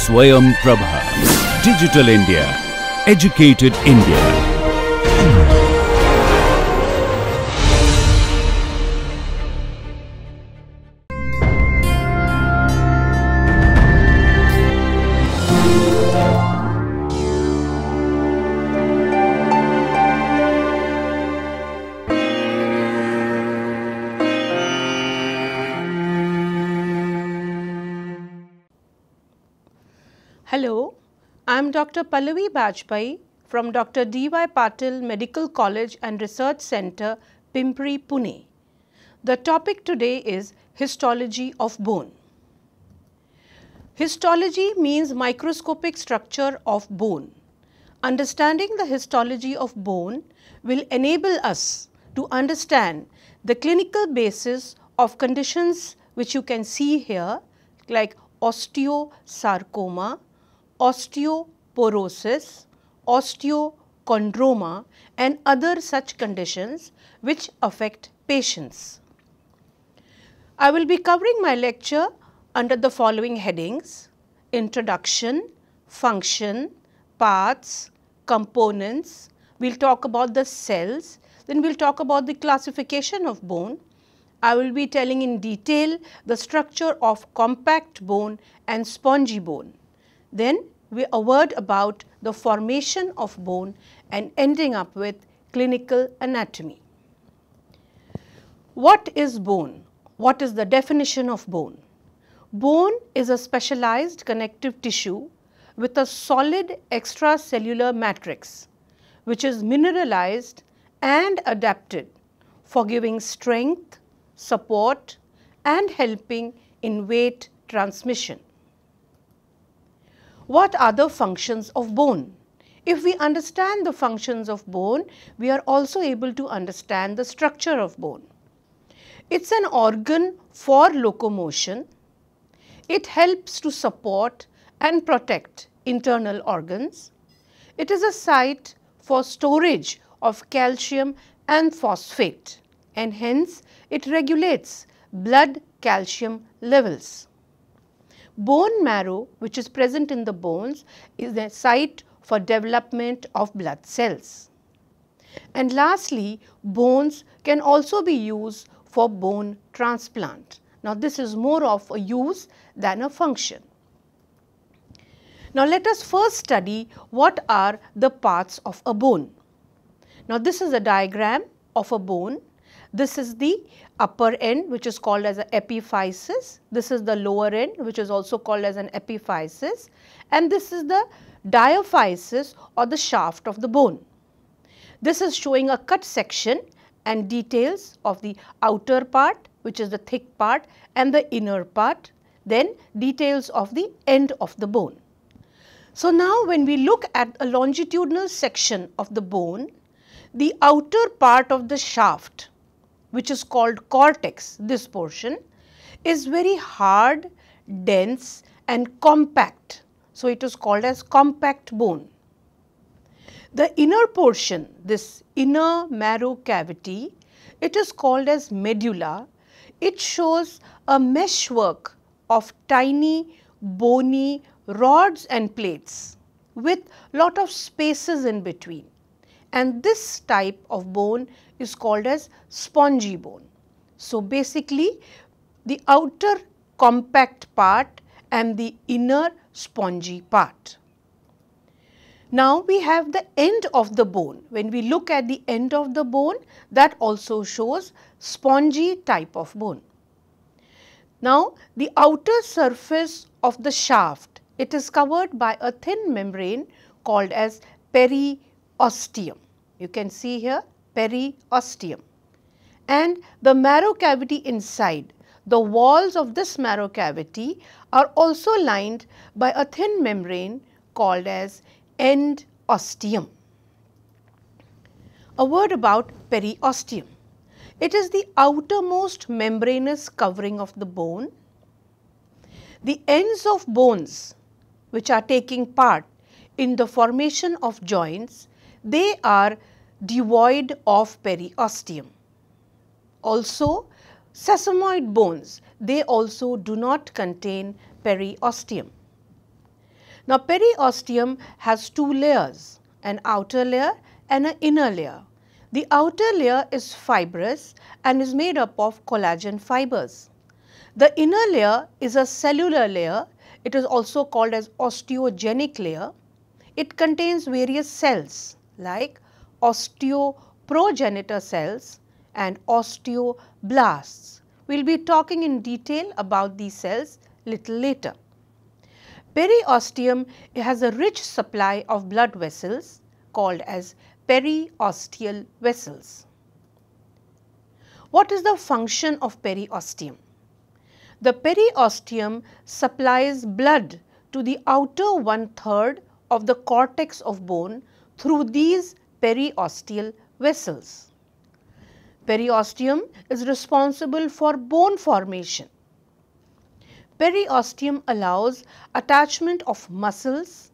Swayam Prabha. Digital India. Educated India. Hello, I am Dr. Pallavi Bajpai from Dr. D.Y. Patil Medical College and Research Center, Pimpri, Pune. The topic today is histology of bone. Histology means microscopic structure of bone. Understanding the histology of bone will enable us to understand the clinical basis of conditions which you can see here, like osteosarcoma, osteoporosis, osteochondroma and other such conditions which affect patients. I will be covering my lecture under the following headings: introduction, function, parts, components. We will talk about the cells, then we will talk about the classification of bone. I will be telling in detail the structure of compact bone and spongy bone. Then a word about the formation of bone and ending up with clinical anatomy. What is bone? What is the definition of bone? Bone is a specialized connective tissue with a solid extracellular matrix which is mineralized and adapted for giving strength, support and helping in weight transmission. What are the functions of bone? If we understand the functions of bone, we are also able to understand the structure of bone. It is an organ for locomotion. It helps to support and protect internal organs. It is a site for storage of calcium and phosphate, and hence it regulates blood calcium levels. Bone marrow, which is present in the bones, is a site for development of blood cells. And lastly, bones can also be used for bone transplant. Now, this is more of a use than a function. Now, let us first study what are the parts of a bone. Now, this is a diagram of a bone. This is the upper end, which is called as an epiphysis. This is the lower end, which is also called as an epiphysis, and this is the diaphysis or the shaft of the bone. This is showing a cut section and details of the outer part, which is the thick part, and the inner part, then details of the end of the bone. So, now when we look at a longitudinal section of the bone, the outer part of the shaft, which is called cortex, this portion is very hard, dense and compact. So, it is called as compact bone. The inner portion, this inner marrow cavity, it is called as medulla. It shows a meshwork of tiny bony rods and plates with lot of spaces in between. And this type of bone is called as spongy bone. So, basically the outer compact part and the inner spongy part. Now, we have the end of the bone. When we look at the end of the bone, that also shows spongy type of bone. Now, the outer surface of the shaft, it is covered by a thin membrane called as periosteum. You can see here periosteum, and the marrow cavity inside, the walls of this marrow cavity are also lined by a thin membrane called as endosteum. A word about periosteum. It is the outermost membranous covering of the bone. The ends of bones which are taking part in the formation of joints, they are devoid of periosteum. Also, sesamoid bones, they also do not contain periosteum. Now, periosteum has two layers, an outer layer and an inner layer. The outer layer is fibrous and is made up of collagen fibers. The inner layer is a cellular layer. It is also called as osteogenic layer. It contains various cells like osteoprogenitor cells and osteoblasts. We will be talking in detail about these cells little later. Periosteum has a rich supply of blood vessels called as periosteal vessels. What is the function of periosteum? The periosteum supplies blood to the outer one-third of the cortex of bone through these periosteal vessels. Periosteum is responsible for bone formation. Periosteum allows attachment of muscles,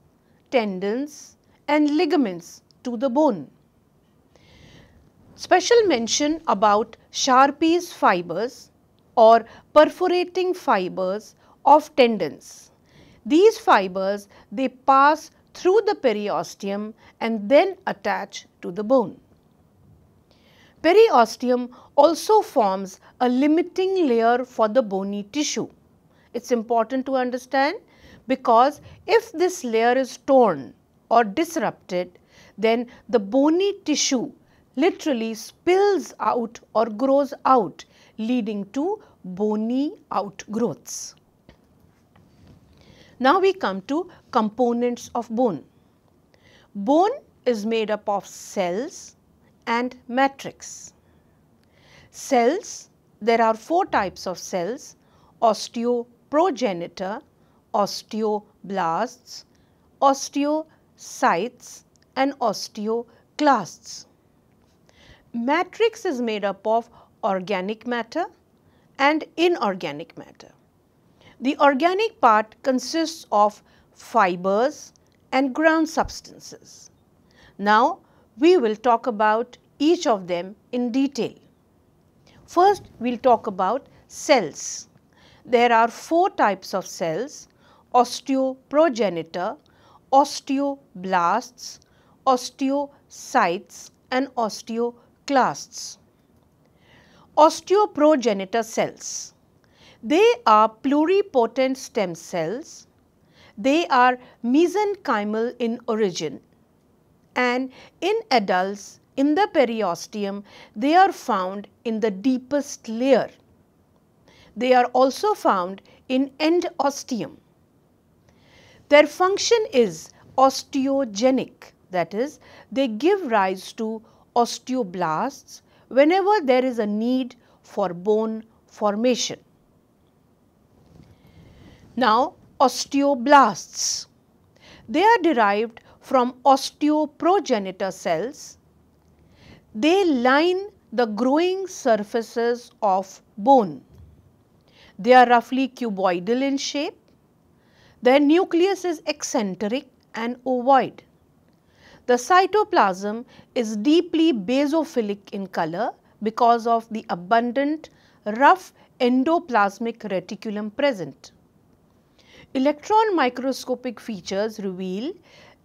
tendons and ligaments to the bone. Special mention about Sharpie's fibers or perforating fibers of tendons. These fibers, they pass through the periosteum and then attach to the bone. Periosteum also forms a limiting layer for the bony tissue. It's important to understand because if this layer is torn or disrupted, then the bony tissue literally spills out or grows out, leading to bony outgrowths. Now we come to components of bone. Bone is made up of cells and matrix. Cells, there are four types of cells: osteoprogenitor, osteoblasts, osteocytes and osteoclasts. Matrix is made up of organic matter and inorganic matter. The organic part consists of fibers and ground substances. Now, we will talk about each of them in detail. First, we will talk about cells. There are four types of cells: osteoprogenitor, osteoblasts, osteocytes and osteoclasts. Osteoprogenitor cells. They are pluripotent stem cells. They are mesenchymal in origin, and in adults in the periosteum they are found in the deepest layer. They are also found in endosteum. Their function is osteogenic, that is, they give rise to osteoblasts whenever there is a need for bone formation. Now, osteoblasts. They are derived from osteoprogenitor cells. They line the growing surfaces of bone. They are roughly cuboidal in shape. Their nucleus is eccentric and ovoid. The cytoplasm is deeply basophilic in color because of the abundant rough endoplasmic reticulum present. Electron microscopic features reveal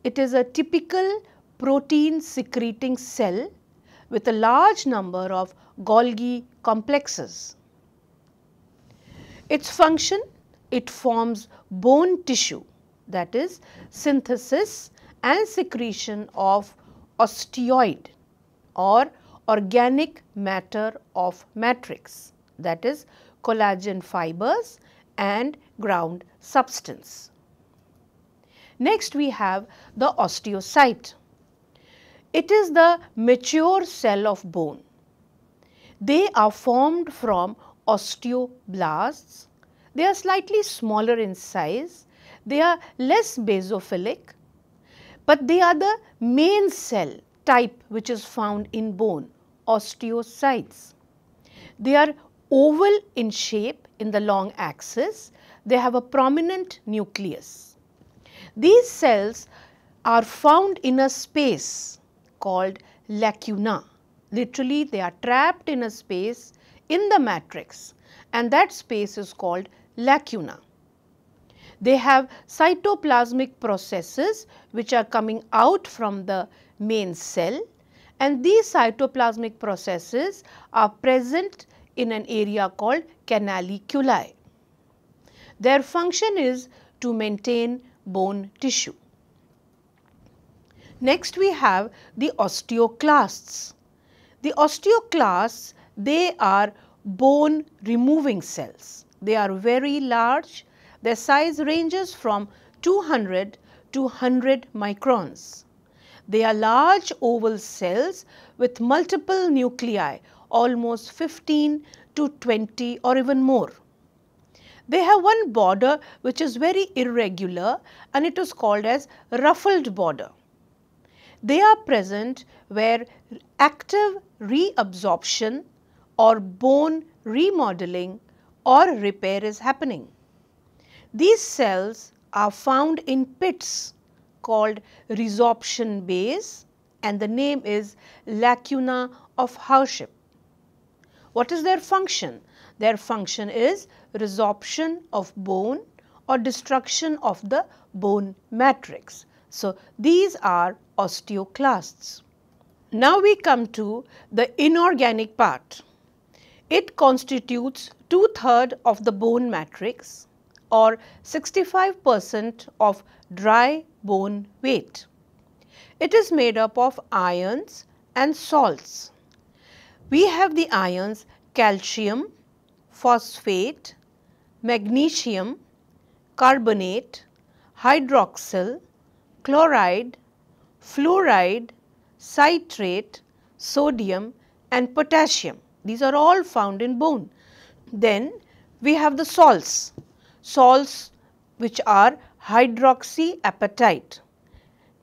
it is a typical protein secreting cell with a large number of Golgi complexes. Its function, it forms bone tissue, that is, synthesis and secretion of osteoid or organic matter of matrix, that is, collagen fibers and ground substance. Next, we have the osteocyte. It is the mature cell of bone. They are formed from osteoblasts. They are slightly smaller in size. They are less basophilic, but they are the main cell type which is found in bone, osteocytes. They are oval in shape in the long axis. They have a prominent nucleus. These cells are found in a space called lacuna. Literally, they are trapped in a space in the matrix, and that space is called lacuna. They have cytoplasmic processes which are coming out from the main cell, and these cytoplasmic processes are present in an area called canaliculi. Their function is to maintain bone tissue. Next we have the osteoclasts. The osteoclasts, they are bone removing cells. They are very large. Their size ranges from 200 to 100 microns. They are large oval cells with multiple nuclei, almost 15 to 20 or even more. They have one border which is very irregular, and it is called as ruffled border. They are present where active reabsorption or bone remodeling or repair is happening. These cells are found in pits called resorption bays, and the name is lacuna of Howship. What is their function? Their function is resorption of bone or destruction of the bone matrix. So, these are osteoclasts. Now, we come to the inorganic part. It constitutes 2/3 of the bone matrix or 65% of dry bone weight. It is made up of ions and salts. We have the ions calcium, phosphate, magnesium, carbonate, hydroxyl, chloride, fluoride, citrate, sodium and potassium. These are all found in bone. Then we have the salts. Salts which are hydroxyapatite,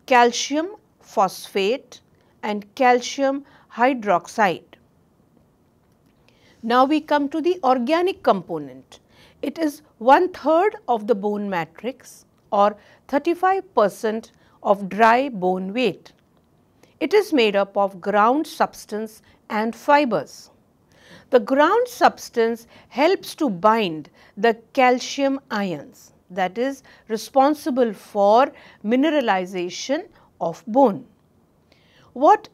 calcium phosphate and calcium hydroxide. Now we come to the organic component. It is 1/3 of the bone matrix or 35% of dry bone weight. It is made up of ground substance and fibers. The ground substance helps to bind the calcium ions, that is responsible for mineralization of bone. What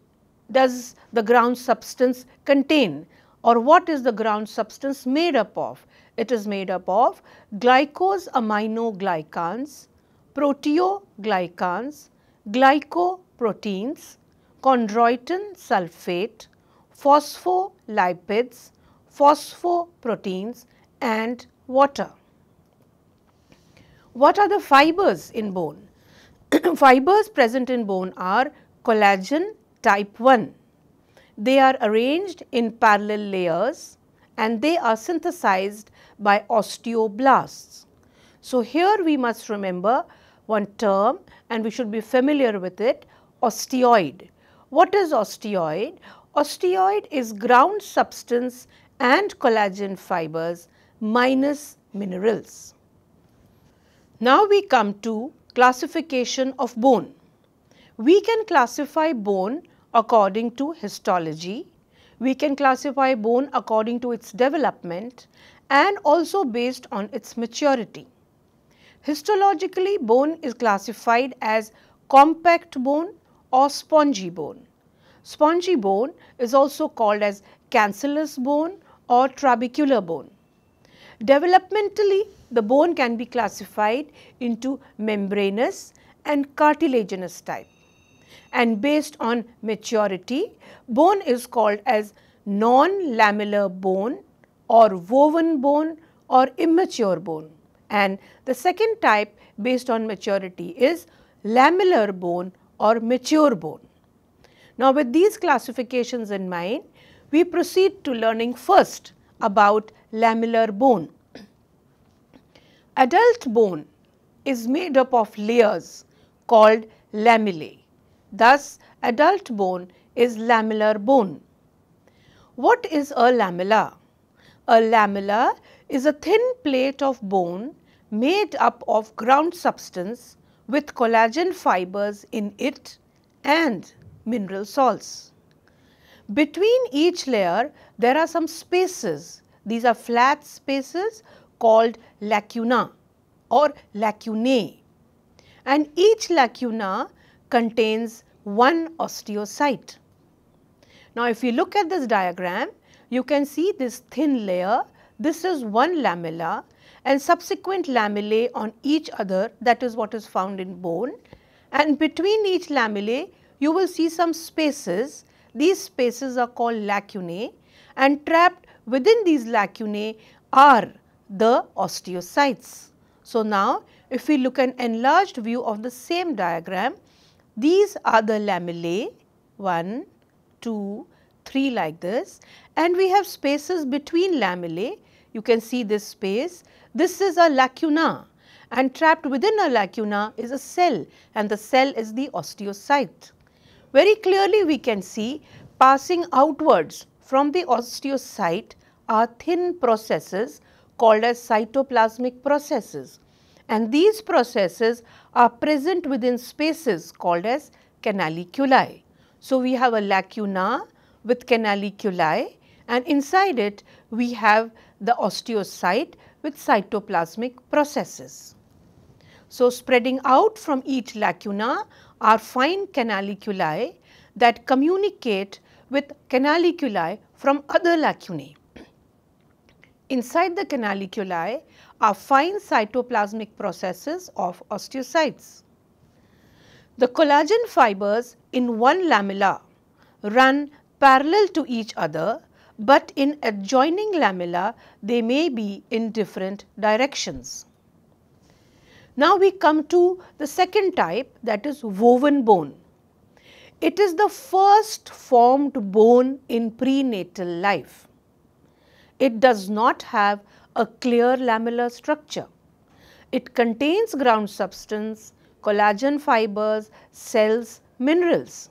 does the ground substance contain, or what is the ground substance made up of? It is made up of glycosaminoglycans, proteoglycans, glycoproteins, chondroitin sulfate, phospholipids, phosphoproteins and water. What are the fibers in bone? Fibers present in bone are collagen type 1. They are arranged in parallel layers and they are synthesized by osteoblasts. So, here we must remember one term and we should be familiar with it, osteoid. What is osteoid? Osteoid is ground substance and collagen fibers minus minerals. Now we come to classification of bone. We can classify bone according to histology, we can classify bone according to its development and also based on its maturity. Histologically, bone is classified as compact bone or spongy bone. Spongy bone is also called as cancellous bone or trabecular bone. Developmentally, the bone can be classified into membranous and cartilaginous type. And based on maturity, bone is called as non-lamellar bone or woven bone or immature bone. And the second type based on maturity is lamellar bone or mature bone. Now, with these classifications in mind, we proceed to learning first about lamellar bone. Adult bone is made up of layers called lamellae. Thus, adult bone is lamellar bone. What is a lamella? A lamella is a thin plate of bone made up of ground substance with collagen fibers in it and mineral salts. Between each layer, there are some spaces. These are flat spaces called lacuna. or lacunae, and each lacuna contains one osteocyte. Now, if you look at this diagram, you can see this thin layer, this is one lamella and subsequent lamellae on each other, that is what is found in bone, and between each lamellae you will see some spaces. These spaces are called lacunae, and trapped within these lacunae are the osteocytes. So, now if we look at an enlarged view of the same diagram, these are the lamellae 1, 2, 3 like this, and we have spaces between lamellae. You can see this space. This is a lacuna, and trapped within a lacuna is a cell, and the cell is the osteocyte. Very clearly we can see passing outwards from the osteocyte are thin processes called as cytoplasmic processes, and these processes are present within spaces called as canaliculi. So, we have a lacuna with canaliculi, and inside it we have the osteocyte with cytoplasmic processes. So, spreading out from each lacuna are fine canaliculi that communicate with canaliculi from other lacunae. Inside the canaliculi are fine cytoplasmic processes of osteocytes. The collagen fibers in one lamella run parallel to each other, but in adjoining lamella they may be in different directions. Now, we come to the second type, that is woven bone. It is the first formed bone in prenatal life. It does not have a clear lamellar structure. It contains ground substance, collagen fibers, cells, minerals.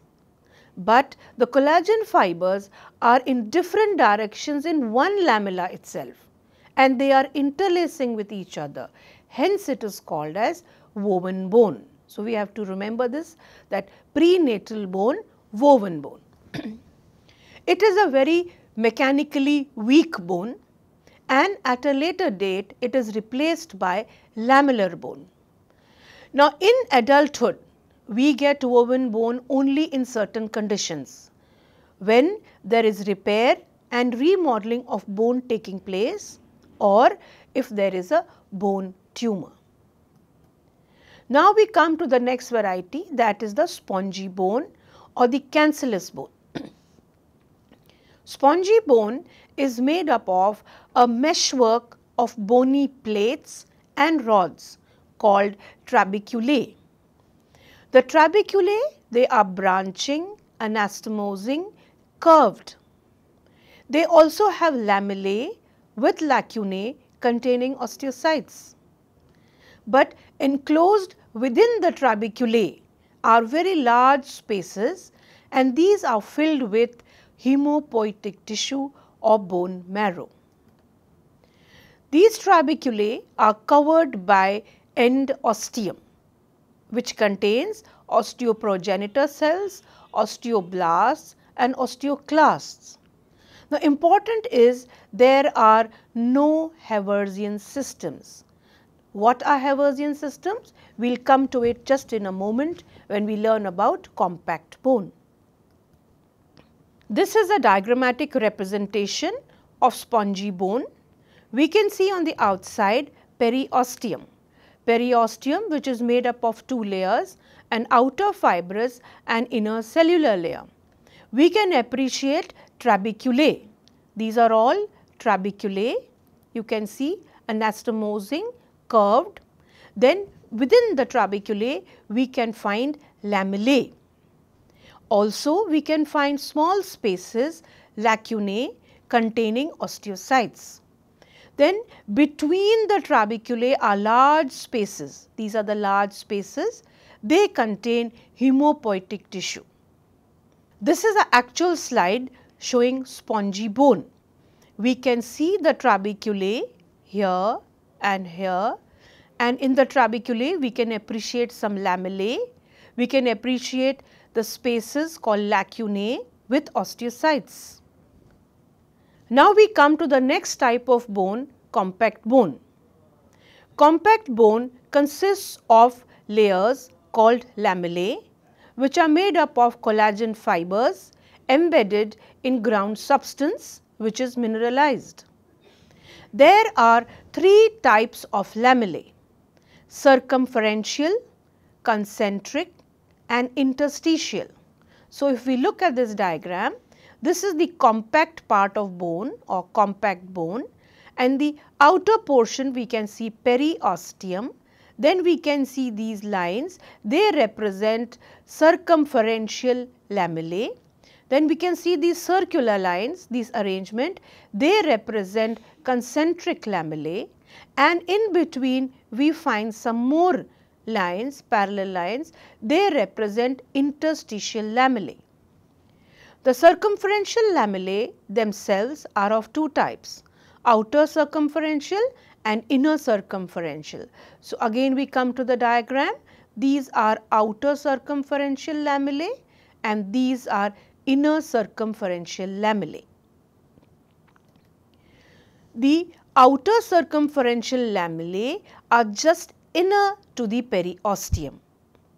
But the collagen fibers are in different directions in one lamella itself, and they are interlacing with each other. Hence, it is called as woven bone. So, we have to remember this, that prenatal bone, woven bone. It is a very mechanically weak bone, and at a later date it is replaced by lamellar bone. Now, in adulthood we get woven bone only in certain conditions, when there is repair and remodeling of bone taking place, or if there is a bone tumor. Now, we come to the next variety, that is the spongy bone or the cancellous bone. Spongy bone is made up of a meshwork of bony plates and rods called trabeculae. The trabeculae, they are branching, anastomosing, curved. They also have lamellae with lacunae containing osteocytes. But enclosed within the trabeculae are very large spaces, and these are filled with hemopoietic tissue or bone marrow. These trabeculae are covered by endosteum, which contains osteoprogenitor cells, osteoblasts and osteoclasts. Now, important is there are no Haversian systems. What are Haversian systems? We will come to it just in a moment when we learn about compact bone. This is a diagrammatic representation of spongy bone. We can see on the outside periosteum. Periosteum, which is made up of two layers, an outer fibrous and inner cellular layer. We can appreciate trabeculae. These are all trabeculae. You can see anastomosing, curved. Then within the trabeculae we can find lamellae. Also, we can find small spaces, lacunae containing osteocytes. Then between the trabeculae are large spaces. These are the large spaces. They contain hemopoietic tissue. This is an actual slide showing spongy bone. We can see the trabeculae here and here, and in the trabeculae we can appreciate some lamellae. We can appreciate the spaces called lacunae with osteocytes. Now, we come to the next type of bone, compact bone. Compact bone consists of layers called lamellae, which are made up of collagen fibers embedded in ground substance, which is mineralized. There are three types of lamellae: circumferential, concentric and interstitial. So, if we look at this diagram, this is the compact part of bone or compact bone, and the outer portion we can see periosteum. Then we can see these lines, they represent circumferential lamellae. Then we can see these circular lines, these arrangement, they represent concentric lamellae, and in between we find some more lines, parallel lines, they represent interstitial lamellae. The circumferential lamellae themselves are of two types: outer circumferential and inner circumferential. So, again we come to the diagram, these are outer circumferential lamellae and these are inner circumferential lamellae. The outer circumferential lamellae are just inner to the periosteum,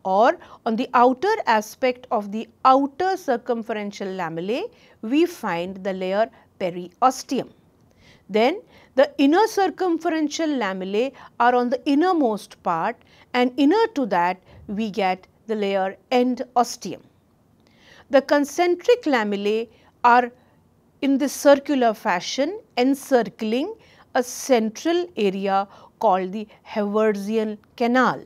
or on the outer aspect of the outer circumferential lamellae we find the layer periosteum. Then the inner circumferential lamellae are on the innermost part, and inner to that we get the layer endosteum. The concentric lamellae are in this circular fashion encircling a central area called the Haversian canal.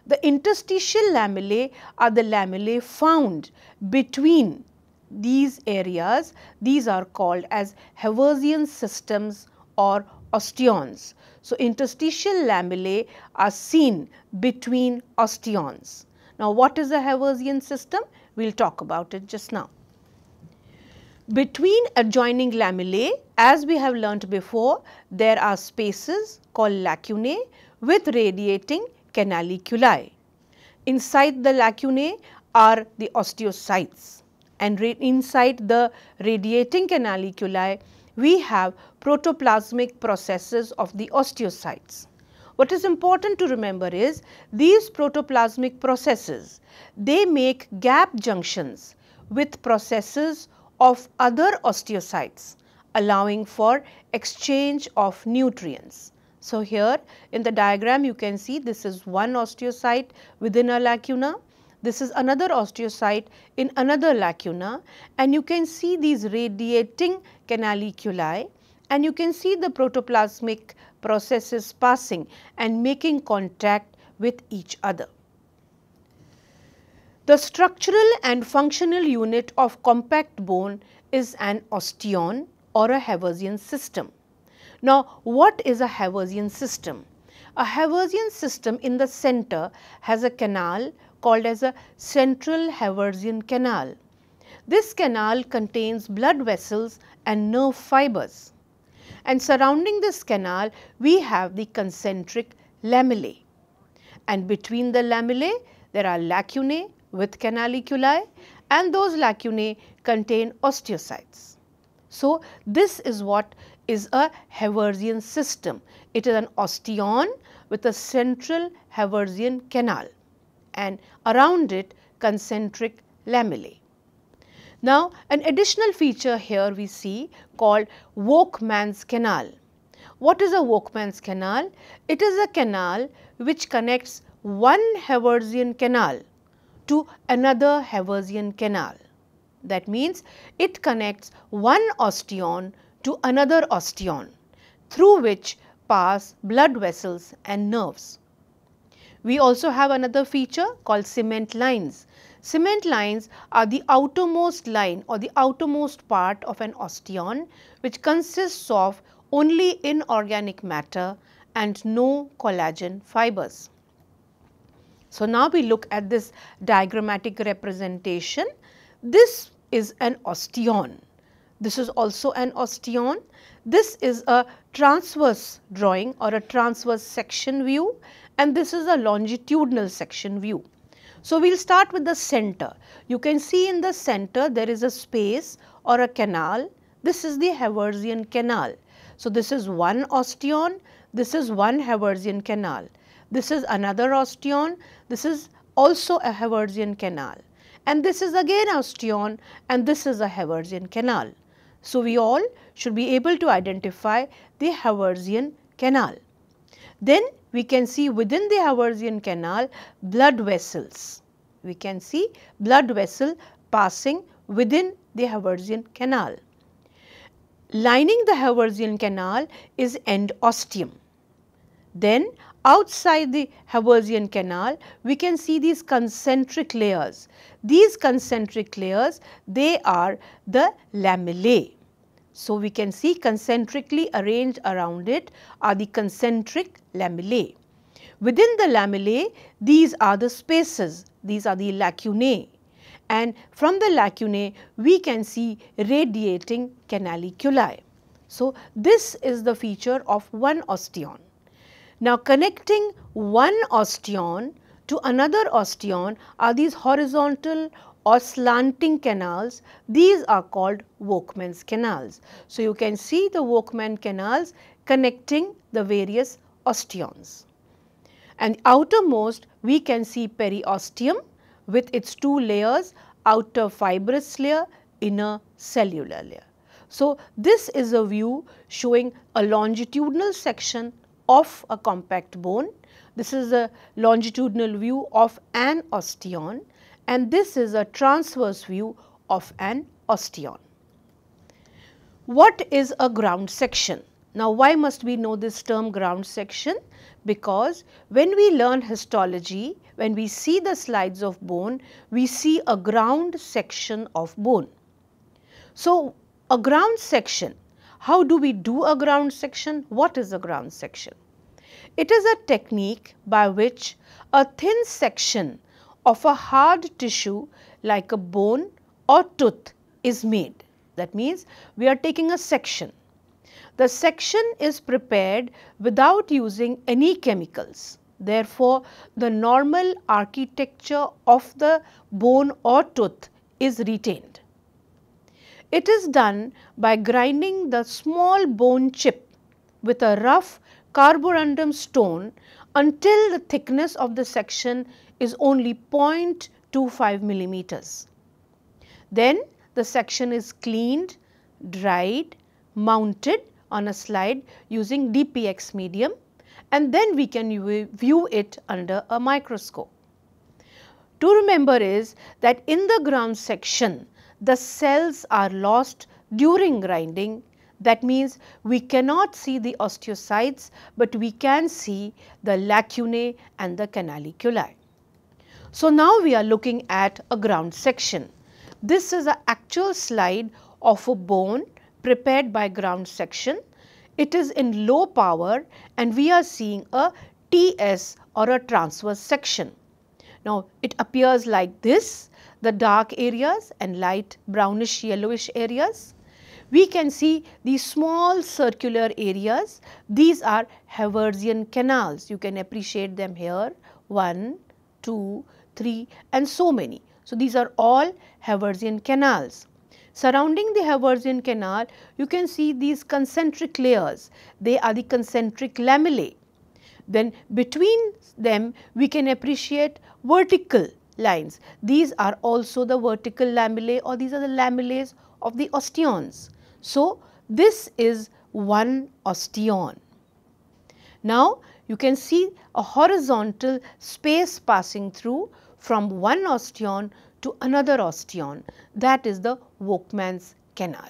The interstitial lamellae are the lamellae found between these areas. These are called as Haversian systems or osteons. So, interstitial lamellae are seen between osteons. Now, what is a Haversian system? We will talk about it just now. Between adjoining lamellae, as we have learnt before, there are spaces called lacunae with radiating canaliculi. Inside the lacunae are the osteocytes, and inside the radiating canaliculi we have protoplasmic processes of the osteocytes. What is important to remember is these protoplasmic processes, they make gap junctions with processes of other osteocytes, allowing for exchange of nutrients. So, here in the diagram you can see this is one osteocyte within a lacuna, this is another osteocyte in another lacuna, and you can see these radiating canaliculi, and you can see the protoplasmic processes passing and making contact with each other. The structural and functional unit of compact bone is an osteon or a Haversian system. Now, what is a Haversian system? A Haversian system in the center has a canal called as a central Haversian canal. This canal contains blood vessels and nerve fibers, and surrounding this canal we have the concentric lamellae, and between the lamellae there are lacunae with canaliculi, and those lacunae contain osteocytes. So, this is what is a Haversian system. It is an osteon with a central Haversian canal and around it concentric lamellae. Now, an additional feature here we see called Volkmann's canal. What is a Volkmann's canal? It is a canal which connects one Haversian canal to another Haversian canal. That means it connects one osteon to another osteon, through which pass blood vessels and nerves. We also have another feature called cement lines. Cement lines are the outermost line or the outermost part of an osteon, which consists of only inorganic matter and no collagen fibers. So, now we look at this diagrammatic representation. This is an osteon. This is also an osteon. This is a transverse drawing or a transverse section view, and this is a longitudinal section view. So, we will start with the center. You can see in the center there is a space or a canal. This is the Haversian canal. So, this is one osteon, this is one Haversian canal. This is another osteon. This is also a Haversian canal. And this is again osteon, and this is a Haversian canal. So, we all should be able to identify the Haversian canal. Then we can see within the Haversian canal blood vessels. We can see blood vessel passing within the Haversian canal. Lining the Haversian canal is endosteum. Then outside the Haversian canal, we can see these concentric layers. These concentric layers, they are the lamellae. So, we can see concentrically arranged around it are the concentric lamellae. Within the lamellae, these are the spaces, these are the lacunae, and from the lacunae we can see radiating canaliculi. So, this is the feature of one osteon. Now, connecting one osteon to another osteon are these horizontal or slanting canals. These are called Workman's canals. So, you can see the Workman canals connecting the various osteons. And outermost we can see periosteum with its two layers, outer fibrous layer, inner cellular layer. So, this is a view showing a longitudinal section of a compact bone. This is a longitudinal view of an osteon, and this is a transverse view of an osteon. What is a ground section? Now, why must we know this term ground section? Because when we learn histology, when we see the slides of bone, we see a ground section of bone. So, a ground section, how do we do a ground section? What is a ground section? It is a technique by which a thin section of a hard tissue like a bone or tooth is made. That means, we are taking a section. The section is prepared without using any chemicals. Therefore, the normal architecture of the bone or tooth is retained. It is done by grinding the small bone chip with a rough carborundum stone until the thickness of the section is only 0.25 millimeters. Then the section is cleaned, dried, mounted on a slide using DPX medium, and then we can view it under a microscope. To remember is that in the ground section, the cells are lost during grinding. That means, we cannot see the osteocytes, but we can see the lacunae and the canaliculi. So, now we are looking at a ground section. This is an actual slide of a bone prepared by ground section. It is in low power and we are seeing a TS or a transverse section. Now, it appears like this, the dark areas and light brownish yellowish areas. We can see these small circular areas. These are Haversian canals. You can appreciate them here, 1, 2, 3 and so many. So, these are all Haversian canals. Surrounding the Haversian canal, you can see these concentric layers. They are the concentric lamellae. Then between them, we can appreciate vertical lines. These are also the vertical lamellae, or these are the lamellae of the osteons. So, this is one osteon. Now, you can see a horizontal space passing through from one osteon to another osteon, that is the Workman's canal.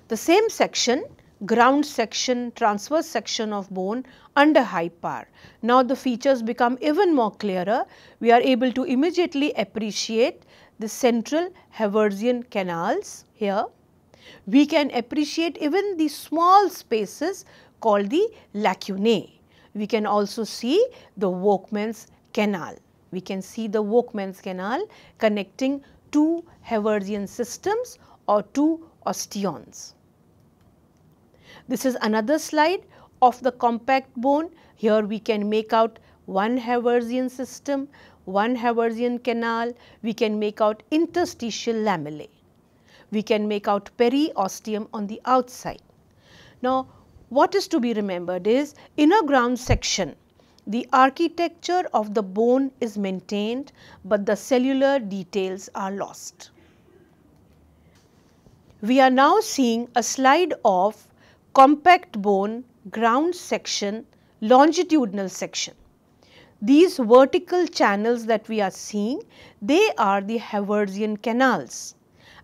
The same section, ground section, transverse section of bone under high power. Now, the features become even more clearer. We are able to immediately appreciate the central Haversian canals here. We can appreciate even the small spaces called the lacunae. We can also see the Workman's canal. We can see the Workman's canal connecting two Haversian systems or two osteons. This is another slide of the compact bone. Here we can make out one Haversian system, one Haversian canal. We can make out interstitial lamellae. We can make out periosteum on the outside. Now, what is to be remembered is inner ground section. The architecture of the bone is maintained, but the cellular details are lost. We are now seeing a slide of compact bone, ground section, longitudinal section. These vertical channels that we are seeing, they are the Haversian canals.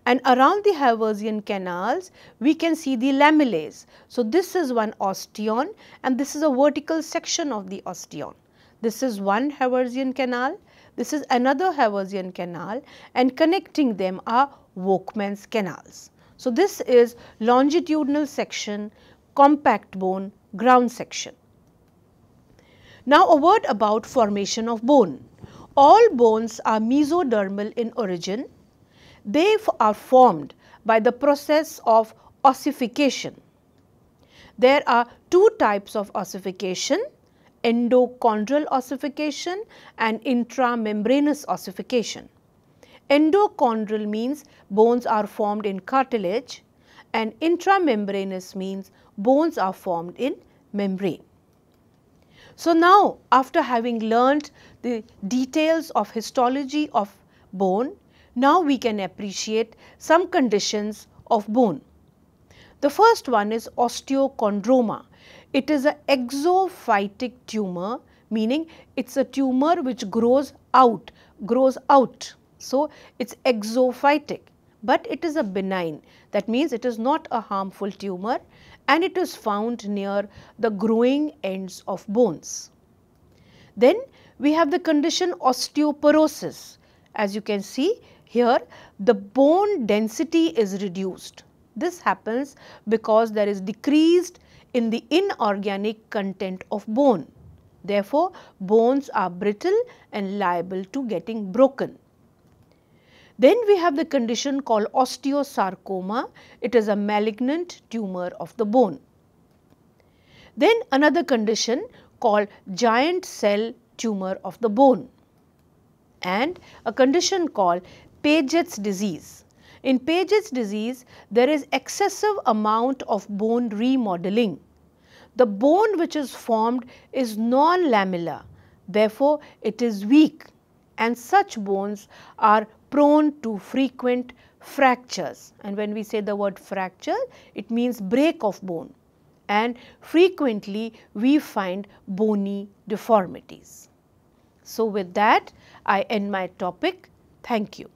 And around the Haversian canals, we can see the lamellae. So, this is one osteon and this is a vertical section of the osteon. This is one Haversian canal, this is another Haversian canal, and connecting them are Volkmann's canals. So, this is longitudinal section, compact bone, ground section. Now, a word about formation of bone. All bones are mesodermal in origin. They are formed by the process of ossification. There are two types of ossification, endochondral ossification and intramembranous ossification. Endochondral means bones are formed in cartilage and intramembranous means bones are formed in membrane. So, now after having learnt the details of histology of bone, now we can appreciate some conditions of bone. The first one is osteochondroma. It is an exophytic tumor, meaning it is a tumor which grows out. So, it is exophytic, but it is a benign. That means it is not a harmful tumor and it is found near the growing ends of bones. Then we have the condition osteoporosis. As you can see here, the bone density is reduced. This happens because there is decreased in the inorganic content of bone. Therefore, bones are brittle and liable to getting broken. Then we have the condition called osteosarcoma. It is a malignant tumor of the bone. Then another condition called giant cell tumor of the bone, and a condition called Paget's disease. In Paget's disease, there is excessive amount of bone remodeling. The bone which is formed is non-lamellar, therefore, it is weak, and such bones are prone to frequent fractures. And when we say the word fracture, it means break of bone, and frequently we find bony deformities. So, with that I end my topic. Thank you.